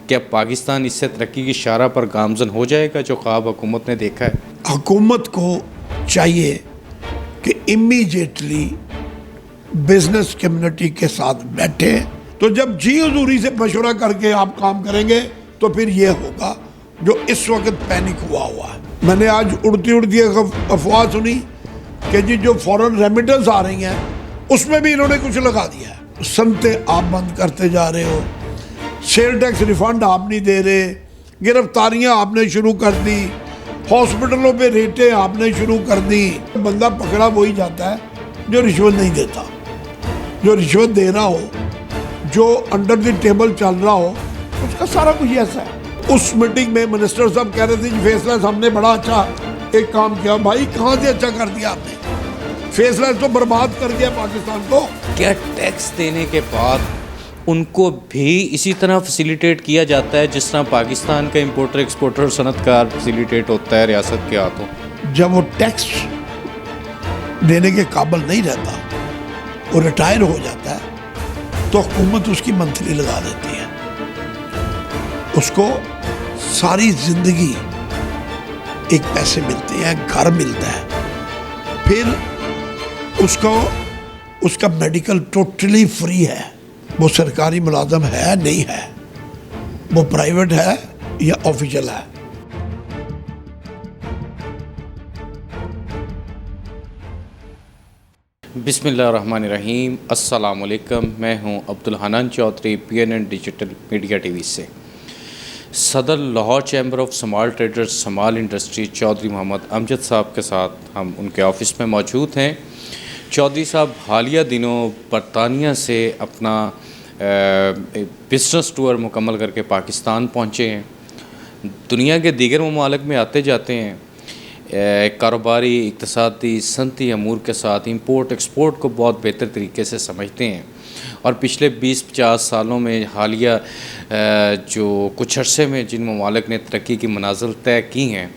کیا پاکستان اس سے ترقی کی شاہراہ پر گامزن ہو جائے گا جو خواب حکومت نے دیکھا ہے؟ حکومت کو چاہیے کہ امیجیٹلی بزنس کمیونٹی کے ساتھ بیٹھے، تو جب جی حضوری سے مشورہ کر کے آپ کام کریں گے تو پھر یہ ہوگا جو اس وقت پینک ہوا ہے۔ میں نے آج اڑتی افواہ سنی کہ جی جو فورن ریمیٹنس آ رہی ہیں اس میں بھی انہوں نے کچھ لگا دیا ہے۔ صنعتیں آپ بند کرتے جا رہے ہو، سیل ٹیکس ریفنڈ آپ نہیں دے رہے، گرفتاریاں آپ نے شروع کر دی، ہاسپٹلوں پہ ریٹیں آپ نے شروع کر دی۔ بندہ پکڑا وہی جاتا ہے جو رشوت نہیں دیتا، جو رشوت دے رہا ہو، جو انڈر دی ٹیبل چل رہا ہو، اس کا سارا کچھ ایسا ہے۔ اس میٹنگ میں منسٹر صاحب کہہ رہے تھے کہ فیصلہ ہم نے بڑا اچھا ایک کام کیا۔ بھائی کہاں سے اچھا کر دیا آپ نے؟ فیصلہ تو برباد کر دیا پاکستان کو۔ کیا ٹیکس دینے کے بعد ان کو بھی اسی طرح فیسیلیٹیٹ کیا جاتا ہے جس طرح پاکستان کا امپورٹر ایکسپورٹر اور صنعت کار فیسیلیٹیٹ ہوتا ہے ریاست کے ہاتھوں؟ جب وہ ٹیکس دینے کے قابل نہیں رہتا، وہ ریٹائر ہو جاتا ہے، تو حکومت اس کی منتھلی لگا دیتی ہے، اس کو ساری زندگی ایک پیسے ملتے ہیں، گھر ملتا ہے، پھر اس کا میڈیکل ٹوٹلی فری ہے۔ وہ سرکاری ملازم ہے نہیں ہے، وہ پرائیویٹ ہے یا آفیشل ہے۔ بسم اللہ الرحمن الرحیم۔ السلام علیکم، میں ہوں Abdul Hannan Chaudhry, PNN digital media T V سے۔ صدر Lahore chamber of small traders small industry Chaudhry Muhammad Amjad Sahab کے ساتھ ہم ان کے آفس میں موجود ہیں۔ چودھری صاحب حالیہ دنوں برطانیہ سے اپنا بزنس ٹور مکمل کر کے پاکستان پہنچے ہیں، دنیا کے دیگر ممالک میں آتے جاتے ہیں، کاروباری، اقتصادی، صنعتی امور کے ساتھ امپورٹ ایکسپورٹ کو بہت بہتر طریقے سے سمجھتے ہیں، اور پچھلے 20-50 سالوں میں حالیہ جو کچھ عرصے میں جن ممالک نے ترقی کی منازل طے کی ہیں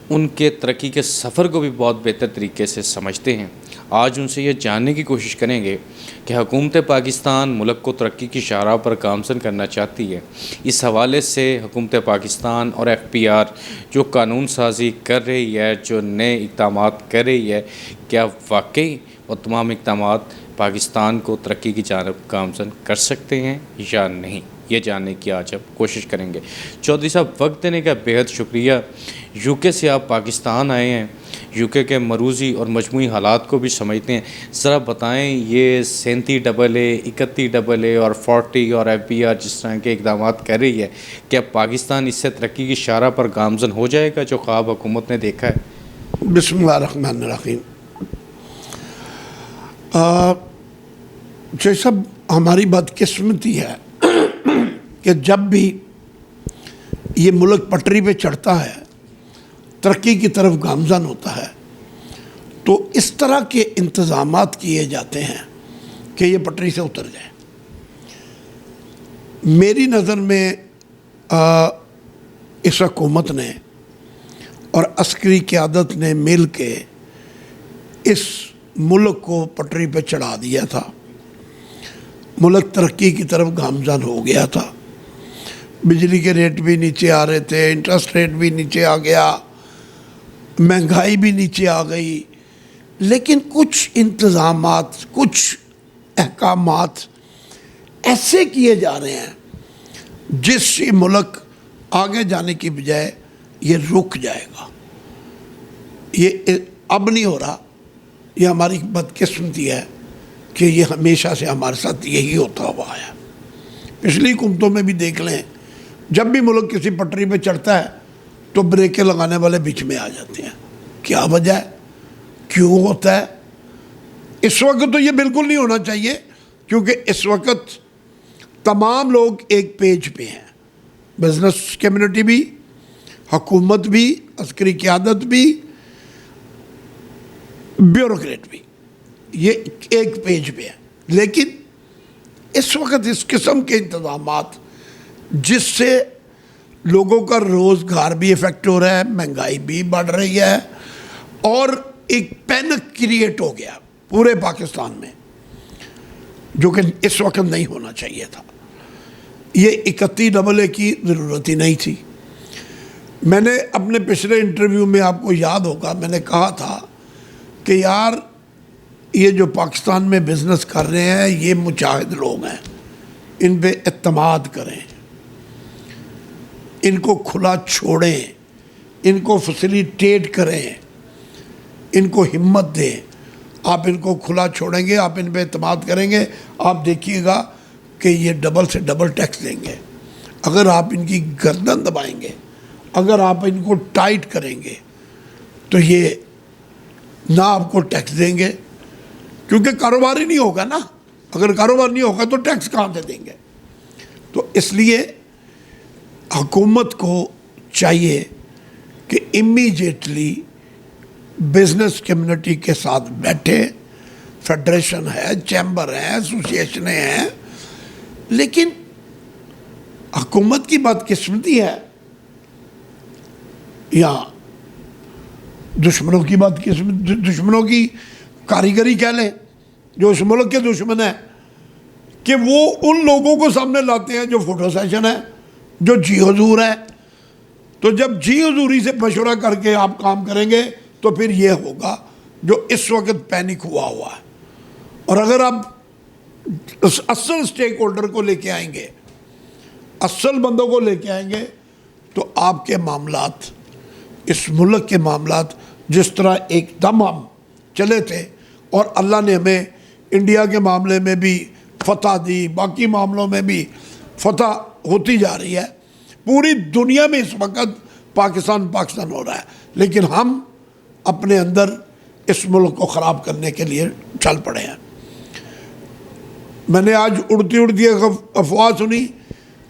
ان کے ترقی کے سفر کو بھی بہت بہتر طریقے سے سمجھتے ہیں۔ آج ان سے یہ جاننے کی کوشش کریں گے کہ حکومت پاکستان ملک کو ترقی کی شاہراہ پر گامزن کرنا چاہتی ہے، اس حوالے سے حکومت پاکستان اور FPR جو قانون سازی کر رہی ہے، جو نئے اقدامات کر رہی ہے، کیا واقعی وہ تمام اقدامات پاکستان کو ترقی کی جانب گامزن کر سکتے ہیں یا نہیں، یہ جاننے کی آج ہم کوشش کریں گے۔ چودھری صاحب، وقت دینے کا بےحد شکریہ۔ UK سے آپ پاکستان آئے ہیں، UK کے مروزی اور مجموعی حالات کو بھی سمجھتے ہیں، ذرا بتائیں یہ 37AA، 31AA اور 40 اور FBR جس طرح کے اقدامات کر رہی ہے، کیا پاکستان اس سے ترقی کی شاہراہ پر گامزن ہو جائے گا جو خواب حکومت نے دیکھا ہے؟ بسم اللہ الرحمن الرحیم۔ یہ سب ہماری بدقسمتی ہے کہ جب بھی یہ ملک پٹری پہ چڑھتا ہے، ترقی کی طرف گامزن ہوتا ہے، تو اس طرح کے انتظامات کیے جاتے ہیں کہ یہ پٹری سے اتر جائے۔ میری نظر میں اس حکومت نے اور عسکری قیادت نے مل کے اس ملک کو پٹری پہ چڑھا دیا تھا، ملک ترقی کی طرف گامزن ہو گیا تھا، بجلی کے ریٹ بھی نیچے آ رہے تھے، انٹرسٹ ریٹ بھی نیچے آ گیا، مہنگائی بھی نیچے آ گئی، لیکن کچھ انتظامات، کچھ احکامات ایسے کیے جا رہے ہیں جس سے ملک آگے جانے کی بجائے یہ رک جائے گا۔ یہ اب نہیں ہو رہا، یہ ہماری بدقسمتی ہے کہ یہ ہمیشہ سے ہمارے ساتھ یہی ہوتا ہوا ہے۔ پچھلی حکومتوں میں بھی دیکھ لیں، جب بھی ملک کسی پٹری پہ چڑھتا ہے تو بریکیں لگانے والے بیچ میں آ جاتے ہیں۔ کیا وجہ ہے؟ کیوں ہوتا ہے؟ اس وقت تو یہ بالکل نہیں ہونا چاہیے، کیونکہ اس وقت تمام لوگ ایک پیج پہ ہیں، بزنس کمیونٹی بھی، حکومت بھی، عسکری قیادت بھی، بیوروکریٹ بھی، یہ ایک پیج پہ ہے۔ لیکن اس وقت اس قسم کے انتظامات جس سے لوگوں کا روزگار بھی افیکٹ ہو رہا ہے، مہنگائی بھی بڑھ رہی ہے، اور ایک پینک کریٹ ہو گیا پورے پاکستان میں، جو کہ اس وقت نہیں ہونا چاہیے تھا۔ یہ 31AA کی ضرورت ہی نہیں تھی. میں نے اپنے پچھلے انٹرویو میں آپ کو یاد ہوگا میں نے کہا تھا کہ یار یہ جو پاکستان میں بزنس کر رہے ہیں یہ مجاہد لوگ ہیں, ان پہ اعتماد کریں, ان کو کھلا چھوڑیں, ان کو فیسیلیٹیٹ کریں, ان کو ہمت دیں. آپ ان کو کھلا چھوڑیں گے, آپ ان پہ اعتماد کریں گے, آپ دیکھیے گا کہ یہ ڈبل سے ڈبل ٹیکس دیں گے. اگر آپ ان کی گردن دبائیں گے, اگر آپ ان کو ٹائٹ کریں گے تو یہ نہ آپ کو ٹیکس دیں گے, کیونکہ کاروبار ہی نہیں ہوگا نا. اگر کاروبار نہیں ہوگا تو ٹیکس کہاں سے دیں گے؟ تو اس لیے حکومت کو چاہیے کہ امیجیٹلی بزنس کمیونٹی کے ساتھ بیٹھے. فیڈریشن ہے, چیمبر ہے, ایسوسیشنیں ہیں, لیکن حکومت کی بدقسمتی ہے یا دشمنوں کی دشمنوں کی کاریگری کہہ لیں, جو اس ملک کے دشمن ہیں, کہ وہ ان لوگوں کو سامنے لاتے ہیں جو فوٹو سیشن ہے, جو جی حضور ہے. تو جب جی حضوری سے مشورہ کر کے آپ کام کریں گے تو پھر یہ ہوگا جو اس وقت پینک ہوا ہے. اور اگر آپ اصل سٹیک ہولڈر کو لے کے آئیں گے, اصل بندوں کو لے کے آئیں گے, تو آپ کے معاملات, اس ملک کے معاملات جس طرح ایک دم ہم چلے تھے, اور اللہ نے ہمیں انڈیا کے معاملے میں بھی فتح دی, باقی معاملوں میں بھی فتح ہوتی جا رہی ہے. پوری دنیا میں اس وقت پاکستان ہو رہا ہے, لیکن ہم اپنے اندر اس ملک کو خراب کرنے کے لیے چل پڑے ہیں. میں نے آج اڑتی افواہ سنی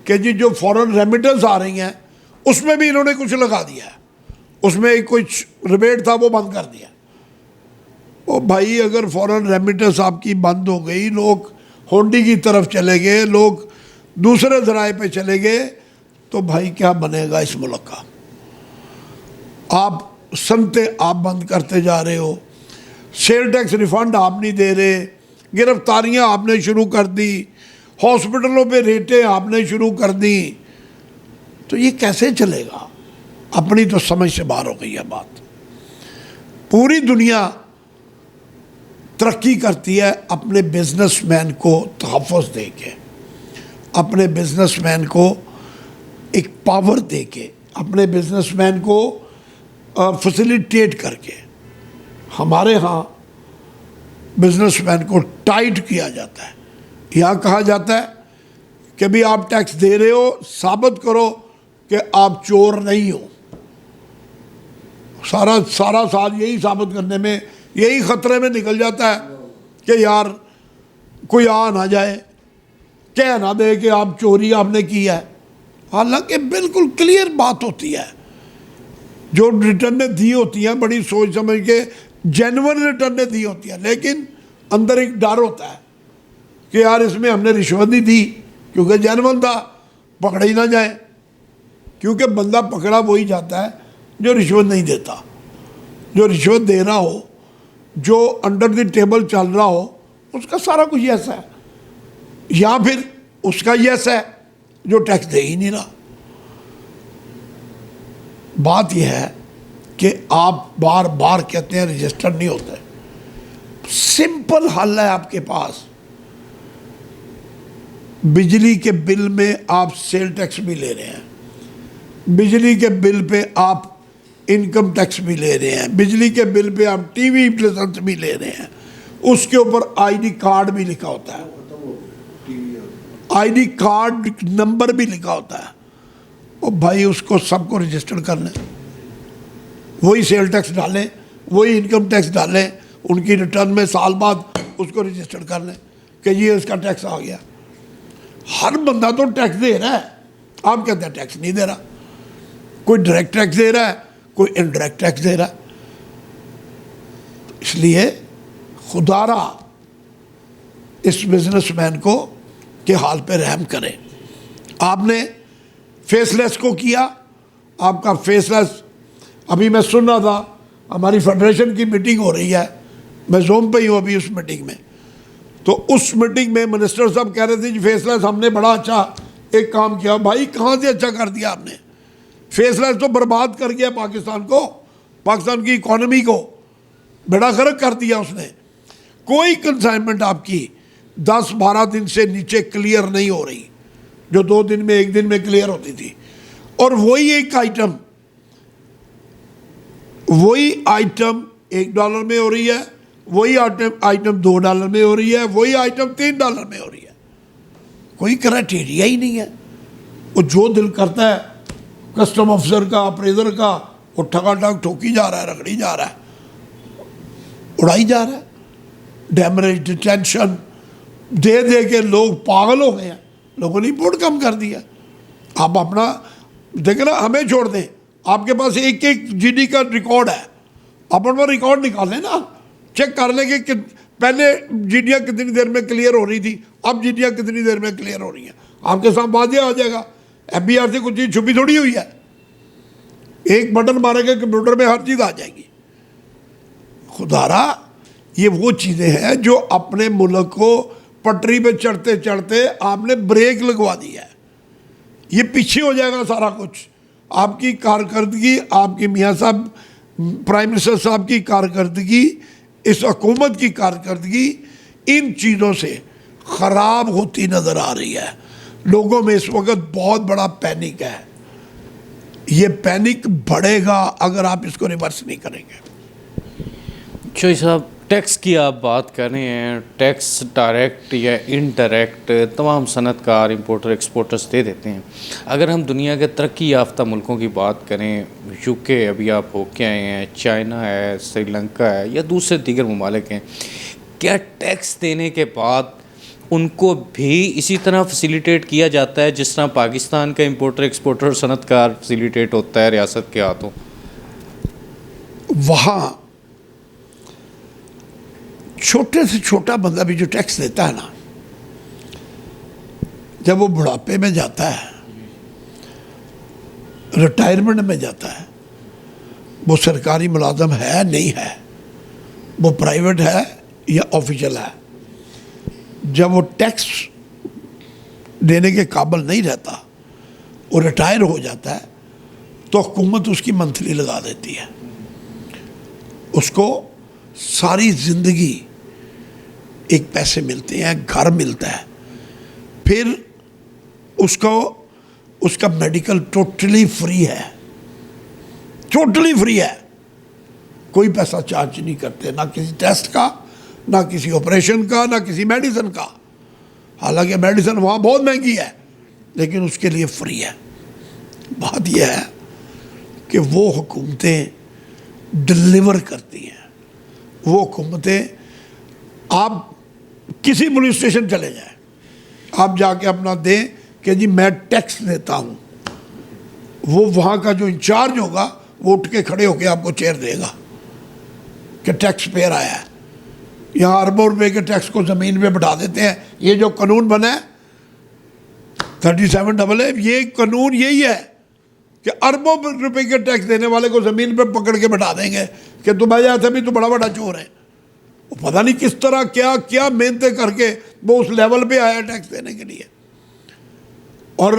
کہ جی جو فورن ریمیٹنس آ رہی ہیں اس میں بھی انہوں نے کچھ لگا دیا ہے, اس میں کچھ ریبیٹ تھا وہ بند کر دیا. او بھائی, اگر فورن ریمیٹنس آپ کی بند ہو گئی, لوگ ہونڈی کی طرف چلے گئے, لوگ دوسرے ذرائع پہ چلے گئے, تو بھائی کیا بنے گا اس ملک کا؟ آپ صنعتیں آپ بند کرتے جا رہے ہو, سیل ٹیکس ریفنڈ آپ نہیں دے رہے, گرفتاریاں آپ نے شروع کر دی, ہاسپٹلوں پہ ریٹیں آپ نے شروع کر دی, تو یہ کیسے چلے گا؟ اپنی تو سمجھ سے باہر ہو گئی ہے بات. پوری دنیا ترقی کرتی ہے اپنے بزنس مین کو تحفظ دے کے, اپنے بزنس مین کو ایک پاور دے کے, اپنے بزنس مین کو فیسیلیٹیٹ کر کے. ہمارے ہاں بزنس مین کو ٹائٹ کیا جاتا ہے. یہاں کہا جاتا ہے کہ بھی آپ ٹیکس دے رہے ہو, ثابت کرو کہ آپ چور نہیں ہو. سارا سال یہی ثابت کرنے میں, یہی خطرے میں نکل جاتا ہے کہ یار کوئی آ نہ جائے, کہہ نہ دے کہ آپ چوری آپ نے کی ہے. حالانکہ بالکل کلیئر بات ہوتی ہے, جو ریٹرنیں دی ہوتی ہیں بڑی سوچ سمجھ کے جینون ریٹرنیں دی ہوتی ہیں, لیکن اندر ایک ڈر ہوتا ہے کہ یار اس میں ہم نے رشوت نہیں دی, کیونکہ جینون تھا, پکڑا ہی نہ جائے. کیونکہ بندہ پکڑا وہی جاتا ہے جو رشوت نہیں دیتا. جو رشوت دے رہا ہو, جو انڈر دی ٹیبل چل رہا ہو, اس کا سارا کچھ یس ہے, یا پھر اس کا یس ہے جو ٹیکس دے ہی نہیں رہا. بات یہ ہے کہ آپ بار بار کہتے ہیں رجسٹر نہیں ہوتے. سمپل حل ہے آپ کے پاس. بجلی کے بل میں آپ سیل ٹیکس بھی لے رہے ہیں, بجلی کے بل پہ آپ انکم ٹیکس بھی لے رہے ہیں, بجلی کے بل پہ آپ ٹی وی لائسنس بھی لے رہے ہیں, اس کے اوپر آئی ڈی کارڈ بھی لکھا ہوتا ہے, آئی ڈی کارڈ نمبر بھی لکھا ہوتا ہے. اور بھائی اس کو سب کو رجسٹر کر لیں, وہی سیل ٹیکس ڈالیں, وہی انکم ٹیکس ڈالیں, ان کی ریٹرن میں سال بعد اس کو رجسٹر کر لیں کہ یہ اس کا ٹیکس آ گیا. ہر بندہ تو ٹیکس دے رہا ہے, آپ کہتے ہیں ٹیکس نہیں دے رہا. کوئی ڈائریکٹ ٹیکس دے رہا ہے, کوئی انڈائریکٹ ٹیکس دے رہا ہے. اس لیے خدا را اس بزنس مین کو کے حال پہ رحم کرے. آپ نے فیس لیس کو کیا, آپ کا فیس لیس. ابھی میں سن رہا تھا, ہماری فیڈریشن کی میٹنگ ہو رہی ہے, میں زوم پہ ہی ہوں ابھی اس میٹنگ میں. تو اس میٹنگ میں منسٹر صاحب کہہ رہے تھے جی فیس لیس ہم نے بڑا اچھا ایک کام کیا بھائی, کہاں سے اچھا کر دیا آپ نے, فیصلہ تو برباد کر گیا پاکستان کو, پاکستان کی اکانومی کو بیڑا غرق کر دیا اس نے. کوئی کنسائنمنٹ آپ کی 10-12 دن سے نیچے کلیئر نہیں ہو رہی, جو 2 دن میں 1 دن میں کلیئر ہوتی تھی. اور وہی ایک آئٹم $1 میں ہو رہی ہے, وہی آئٹم $2 میں ہو رہی ہے, وہی آئٹم $3 میں ہو رہی ہے. کوئی کرائٹیریا ہی نہیں ہے. وہ جو دل کرتا ہے کسٹم افسر کا, اپریزر کا, وہ ٹھگا ٹھگ ٹھوکی جا رہا ہے, رگڑی جا رہا ہے, اڑائی جا رہا ہے. ڈیمریج ڈیٹینشن دے دے کے لوگ پاگل ہو گئے ہیں. لوگوں نے امپورٹ کم کر دیا. آپ اپنا دیکھیں نا, ہمیں چھوڑ دیں, آپ کے پاس ایک جی ڈی کا ریکارڈ ہے, آپ اپنا ریکارڈ نکالیں نا, چیک کر لیں کہ پہلے جی ڈیاں کتنی دیر میں کلیئر ہو رہی تھی, اب جی ڈیاں کتنی دیر میں کلیئر ہو رہی ہیں. آپ کے سامنے واضح آ جائے گا. ایف بی آر سے کچھ چیز چھپی تھوڑی ہوئی ہے, ایک بٹن مارے گا کمپیوٹر میں ہر چیز آ جائے گی. خدارا یہ وہ چیزیں ہیں جو اپنے ملک کو پٹری پہ چڑھتے چڑھتے آپ نے بریک لگوا دی ہے. یہ پیچھے ہو جائے گا سارا کچھ. آپ کی کارکردگی, آپ کی میاں صاحب پرائم منسٹر صاحب کی کارکردگی, اس حکومت کی کارکردگی ان چیزوں سے خراب ہوتی نظر آ رہی ہے. لوگوں میں اس وقت بہت بڑا پینک ہے. یہ پینک بڑھے گا اگر آپ اس کو ریورس نہیں کریں گے. شوئی صاحب, ٹیکس کی آپ بات کر رہے ہیں, ٹیکس ڈائریکٹ یا انڈائریکٹ تمام صنعت کار, امپورٹر, ایکسپورٹرز دے دیتے ہیں. اگر ہم دنیا کے ترقی یافتہ ملکوں کی بات کریں, یو کے ابھی آپ ہو کے آئے ہیں, چائنا ہے, سری لنکا ہے, یا دوسرے دیگر ممالک ہیں, کیا ٹیکس دینے کے بعد ان کو بھی اسی طرح فیسیلیٹیٹ کیا جاتا ہے جس طرح پاکستان کا امپورٹر, ایکسپورٹر, صنعت کار فیسیلیٹیٹ ہوتا ہے ریاست کے ہاتھوں؟ وہاں چھوٹے سے چھوٹا بندہ بھی جو ٹیکس دیتا ہے نا, جب وہ بڑھاپے میں جاتا ہے, ریٹائرمنٹ میں جاتا ہے, وہ سرکاری ملازم ہے نہیں ہے, وہ پرائیویٹ ہے یا آفیشل ہے, جب وہ ٹیکس دینے کے قابل نہیں رہتا, وہ ریٹائر ہو جاتا ہے, تو حکومت اس کی منتھلی لگا دیتی ہے. اس کو ساری زندگی ایک پیسے ملتے ہیں, گھر ملتا ہے, پھر اس کا میڈیکل ٹوٹلی فری ہے, ٹوٹلی فری ہے, کوئی پیسہ چارج نہیں کرتے, نہ کسی ٹیسٹ کا, نہ کسی آپریشن کا, نہ کسی میڈیسن کا. حالانکہ میڈیسن وہاں بہت مہنگی ہے, لیکن اس کے لیے فری ہے. بات یہ ہے کہ وہ حکومتیں ڈلیور کرتی ہیں. وہ حکومتیں, آپ کسی پولیس اسٹیشن چلے جائیں, آپ جا کے اپنا دیں کہ جی میں ٹیکس دیتا ہوں, وہ وہاں کا جو انچارج ہوگا وہ اٹھ کے کھڑے ہو کے آپ کو چیئر دے گا کہ ٹیکس پیئر آیا ہے. یہاں اربوں روپے کے ٹیکس کو زمین پہ بٹھا دیتے ہیں. یہ جو قانون بنا ہے 37AA, یہ قانون یہی ہے کہ اربوں روپے کے ٹیکس دینے والے کو زمین پہ پکڑ کے بٹھا دیں گے کہ تم آیا تھا بھی تو بڑا بڑا چور ہے. وہ پتہ نہیں کس طرح کیا محنتیں کر کے وہ اس لیول پہ آیا ٹیکس دینے کے لیے, اور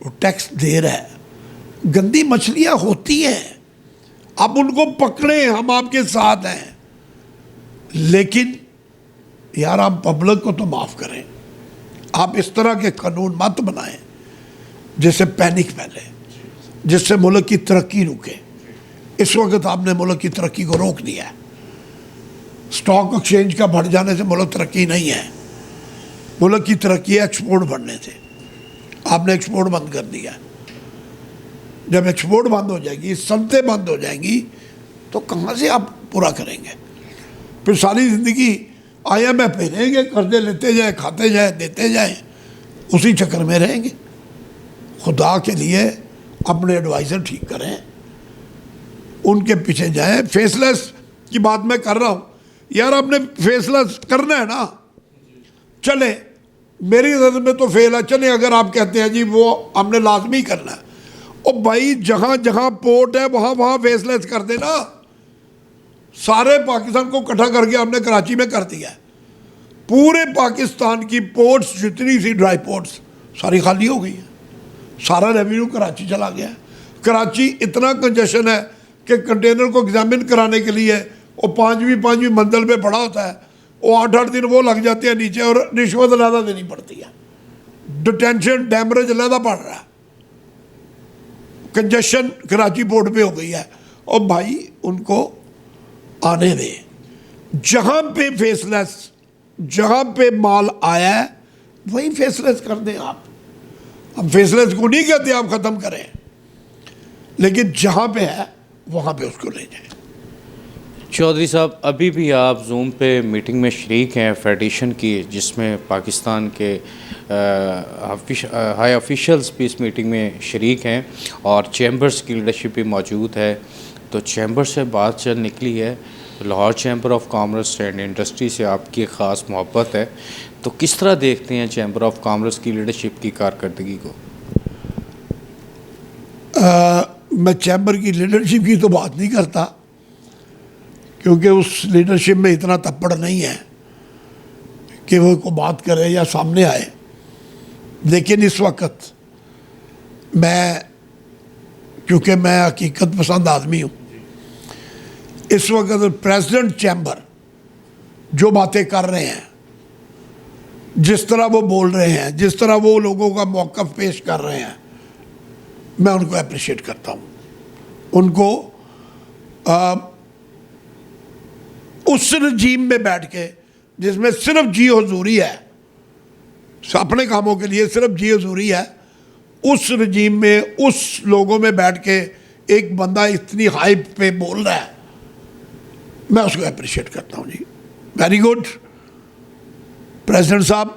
وہ ٹیکس دے رہا ہے. گندی مچھلیاں ہوتی ہیں, آپ ان کو پکڑیں, ہم آپ کے ساتھ ہیں, لیکن یار آپ پبلک کو تو معاف کریں. آپ اس طرح کے قانون مت بنائیں جس سے پینک پھیلے, جس سے ملک کی ترقی رکے. اس وقت آپ نے ملک کی ترقی کو روک دیا ہے. سٹاک ایکسچینج کا بڑھ جانے سے ملک ترقی نہیں ہے. ملک کی ترقی ہے ایکسپورٹ بڑھنے سے. آپ نے ایکسپورٹ بند کر دیا. جب ایکسپورٹ بند ہو جائے گی, صنعتیں بند ہو جائیں گی, تو کہاں سے آپ پورا کریں گے؟ پھر ساری زندگی IMF پہ رہیں گے, قرضے لیتے جائیں, کھاتے جائیں, دیتے جائیں, اسی چکر میں رہیں گے. خدا کے لیے اپنے ایڈوائزر ٹھیک کریں, ان کے پیچھے جائیں. فیسلیس کی بات میں کر رہا ہوں یار, آپ نے فیصلہ کرنا ہے نا, چلیں, میری نظر میں تو فیل ہے. چلیں اگر آپ کہتے ہیں جی وہ ہم نے لازمی کرنا ہے, اور بھائی جہاں جہاں پورٹ ہے وہاں فیسلیس کر دیں نا. سارے پاکستان کو اکٹھا کر کے ہم نے کراچی میں کر دیا ہے. پورے پاکستان کی پورٹس جتنی سی ڈرائی پورٹس ساری خالی ہو گئی ہیں، سارا ریونیو کراچی چلا گیا ہے۔ کراچی اتنا کنجیشن ہے کہ کنٹینر کو ایگزامن کرانے کے لیے وہ پانچویں منزل پہ پڑا ہوتا ہے، وہ 8 دن وہ لگ جاتے ہیں نیچے، اور رشوت علیحدہ دینی پڑتی ہے، ڈیٹینشن ڈیمریج علیحدہ پڑ رہا ہے۔ کنجیشن کراچی پورٹ پہ ہو گئی ہے، اور بھائی ان کو آنے دیں، جہاں پہ فیسلیس، جہاں پہ مال آیا ہے وہی فیسلیس کر دیں آپ۔ ہم فیسلیس کو نہیں کہتے آپ ختم کریں، لیکن جہاں پہ ہے وہاں پہ اس کو لے جائیں۔ چودھری صاحب ابھی بھی آپ زوم پہ میٹنگ میں شریک ہیں فیڈریشن کی، جس میں پاکستان کے ہائی آفیشلز بھی اس میٹنگ میں شریک ہیں اور چیمبرز کی لیڈرشپ بھی موجود ہے۔ تو چیمبر سے بات چل نکلی ہے، Lahore chamber of commerce and industry سے آپ کی خاص محبت ہے، تو کس طرح دیکھتے ہیں چیمبر آف کامرس کی لیڈرشپ کی کارکردگی کو؟ میں چیمبر کی لیڈرشپ کی تو بات نہیں کرتا، کیونکہ اس لیڈرشپ میں اتنا تپڑ نہیں ہے کہ وہ کو بات کرے یا سامنے آئے۔ لیکن اس وقت کیونکہ میں حقیقت پسند آدمی ہوں، اس وقت پریزیڈنٹ چیمبر جو باتیں کر رہے ہیں، جس طرح وہ بول رہے ہیں، جس طرح وہ لوگوں کا موقف پیش کر رہے ہیں، میں ان کو اپریشیٹ کرتا ہوں۔ ان کو اس رجیم میں بیٹھ کے جس میں صرف جی حضوری ہے، اپنے کاموں کے لیے صرف جی حضوری ہے، اس رجیم میں اس لوگوں میں بیٹھ کے ایک بندہ اتنی ہائپ پہ بول رہا ہے، میں اس کو اپریشیٹ کرتا ہوں۔ جی ویری گڈ پریزیڈنٹ صاحب،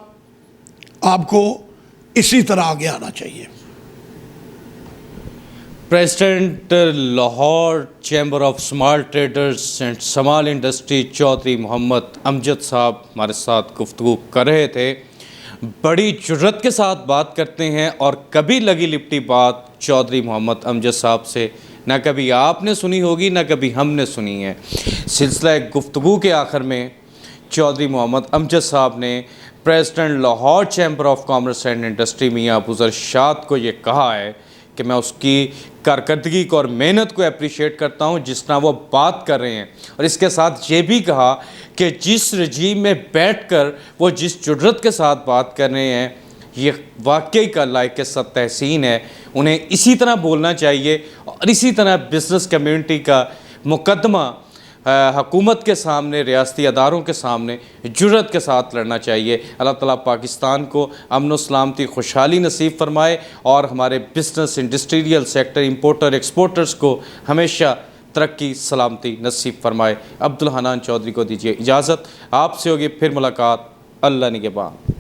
آپ کو اسی طرح آگے آنا چاہیے۔ President Lahore chamber of small traders and small industry Chaudhry Muhammad Amjad Sahab ہمارے ساتھ گفتگو کر رہے تھے۔ بڑی جرت کے ساتھ بات کرتے ہیں، اور کبھی لگی لپٹی بات چودھری محمد امجد صاحب سے نہ کبھی آپ نے سنی ہوگی نہ کبھی ہم نے سنی ہے۔ سلسلہ گفتگو کے آخر میں چودھری محمد امجد صاحب نے president Lahore chamber of commerce and industry میاں ابوذر ارشاد کو یہ کہا ہے کہ میں اس کی کارکردگی کو اور محنت کو اپریشیٹ کرتا ہوں جس طرح وہ بات کر رہے ہیں، اور اس کے ساتھ یہ بھی کہا کہ جس رجیم میں بیٹھ کر وہ جس جرت کے ساتھ بات کر رہے ہیں، یہ واقعی کا لائق ست تحسین ہے۔ انہیں اسی طرح بولنا چاہیے، اور اسی طرح بزنس کمیونٹی کا مقدمہ حکومت کے سامنے، ریاستی اداروں کے سامنے جرت کے ساتھ لڑنا چاہیے۔ اللہ تعالیٰ پاکستان کو امن و سلامتی، خوشحالی نصیب فرمائے، اور ہمارے business, industrial sector, importer exporters کو ہمیشہ ترقی، سلامتی نصیب فرمائے۔ عبدالحنان چودھری کو دیجیے اجازت، آپ سے ہوگی پھر ملاقات۔ اللہ نگہبان۔